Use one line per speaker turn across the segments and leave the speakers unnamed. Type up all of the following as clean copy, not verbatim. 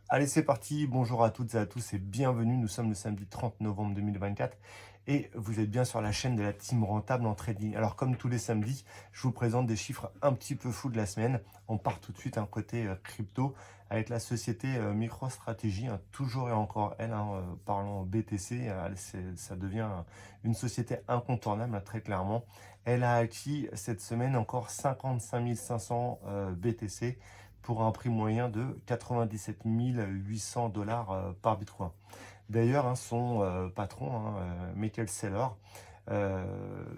Allez, c'est parti. Bonjour à toutes et à tous et bienvenue. Nous sommes le samedi 30 novembre 2024 et vous êtes bien sur la chaîne de la team rentable en trading. Alors, comme tous les samedis, je vous présente des chiffres un petit peu fous de la semaine. On part tout de suite un côté crypto avec la société MicroStrategy, toujours et encore elle, parlant BTC, ça devient une société incontournable, très clairement. Elle a acquis cette semaine encore 55 500 BTC pour un prix moyen de 97 800 dollars par Bitcoin. D'ailleurs, son patron, Michael Saylor,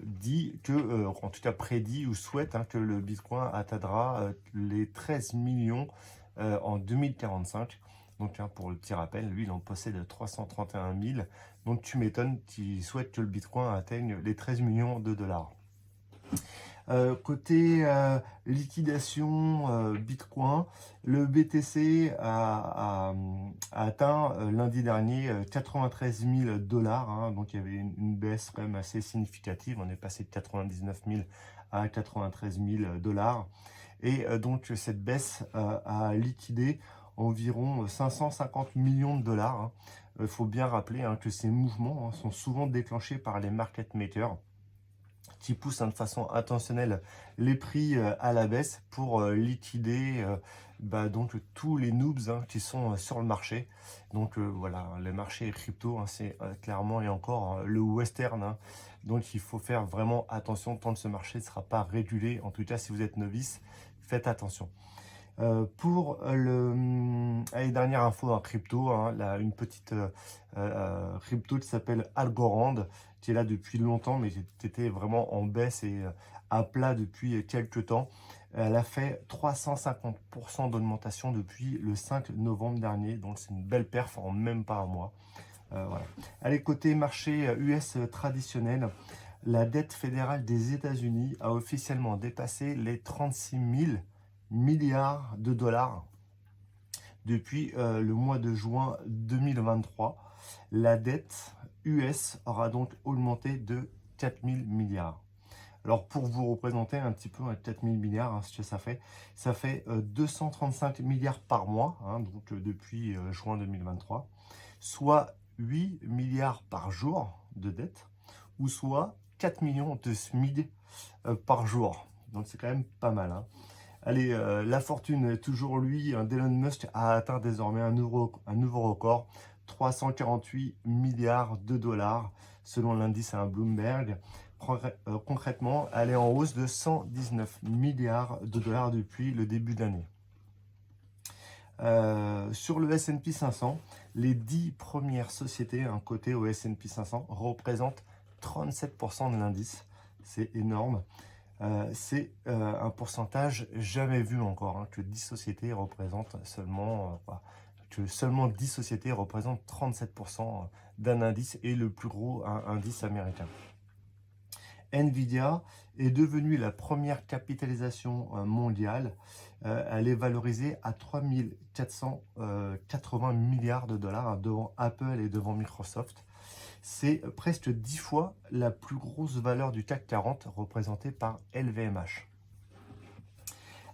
dit que, en tout cas prédit ou souhaite que le Bitcoin atteindra les 13 millions en 2045. Donc, pour le petit rappel, lui, il en possède 331 000. Donc, tu m'étonnes qu'il souhaite que le Bitcoin atteigne les 13 millions de dollars. Côté liquidation Bitcoin, le BTC a atteint lundi dernier 93 000 dollars. Donc il y avait une baisse quand même assez significative. On est passé de 99 000 à 93 000 dollars. Et donc cette baisse a liquidé environ 550 millions de dollars. Il faut bien rappeler que ces mouvements sont souvent déclenchés par les market makers qui poussent de façon intentionnelle les prix à la baisse pour liquider donc tous les noobs qui sont sur le marché. Donc voilà, le marché crypto, c'est clairement et encore le western. Donc il faut faire vraiment attention tant que ce marché ne sera pas régulé. En tout cas, si vous êtes novice, faites attention. Pour allez, dernière info en crypto, une petite crypto qui s'appelle Algorand, qui est là depuis longtemps, mais qui était vraiment en baisse et à plat depuis quelques temps. Elle a fait 350% d'augmentation depuis le 5 novembre dernier, donc c'est une belle perf en même pas un mois. Voilà. Allez, côté marché US traditionnel, la dette fédérale des États-Unis a officiellement dépassé les 36 000 milliards de dollars depuis le mois de juin 2023. La dette US aura donc augmenté de 4 000 milliards. Alors pour vous représenter un petit peu 4 000 milliards, ce que ça fait 235 milliards par mois, donc depuis juin 2023, soit 8 milliards par jour de dette, ou soit 4 millions de SMIC par jour. Donc c'est quand même pas mal. Allez, la fortune, toujours lui, d'Elon Musk a atteint désormais un nouveau record, 348 milliards de dollars, selon l'indice Bloomberg. Concrètement, elle est en hausse de 119 milliards de dollars depuis le début de l'année. Sur le S&P 500, les 10 premières sociétés cotées au S&P 500 représentent 37% de l'indice. C'est énorme. C'est un pourcentage jamais vu encore, que 10 sociétés représentent que seulement 10 sociétés représentent 37% d'un indice et le plus gros indice américain. Nvidia est devenue la première capitalisation mondiale. Elle est valorisée à 3 480 milliards de dollars devant Apple et devant Microsoft. C'est presque 10 fois la plus grosse valeur du CAC 40 représentée par LVMH.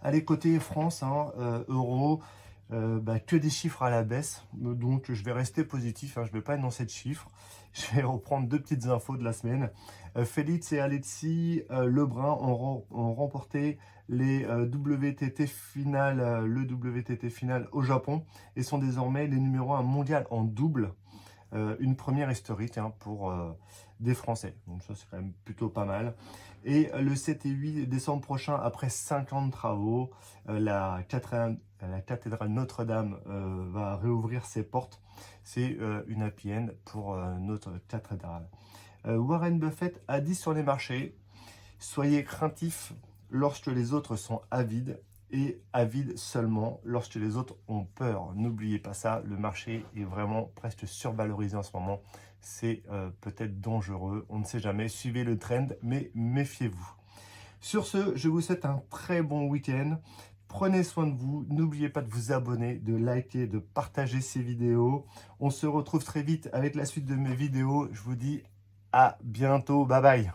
Allez, côté France, euro, que des chiffres à la baisse, donc je vais rester positif, je ne vais pas annoncer de chiffres, je vais reprendre deux petites infos de la semaine. Félix et Alexis Lebrun ont remporté les WTT finales, le WTT final au Japon et sont désormais les numéros 1 mondial en double. Une première historique pour des Français. Donc ça, c'est quand même plutôt pas mal. Et le 7 et 8 décembre prochain, après 5 ans de travaux, la cathédrale Notre-Dame va réouvrir ses portes. C'est une happy end pour notre cathédrale. Warren Buffett a dit sur les marchés, soyez craintifs lorsque les autres sont avides et avide seulement lorsque les autres ont peur. N'oubliez pas ça, le marché est vraiment presque survalorisé en ce moment. C'est peut-être dangereux, on ne sait jamais. Suivez le trend, mais méfiez-vous. Sur ce, je vous souhaite un très bon week-end. Prenez soin de vous. N'oubliez pas de vous abonner, de liker, de partager ces vidéos. On se retrouve très vite avec la suite de mes vidéos. Je vous dis à bientôt. Bye bye.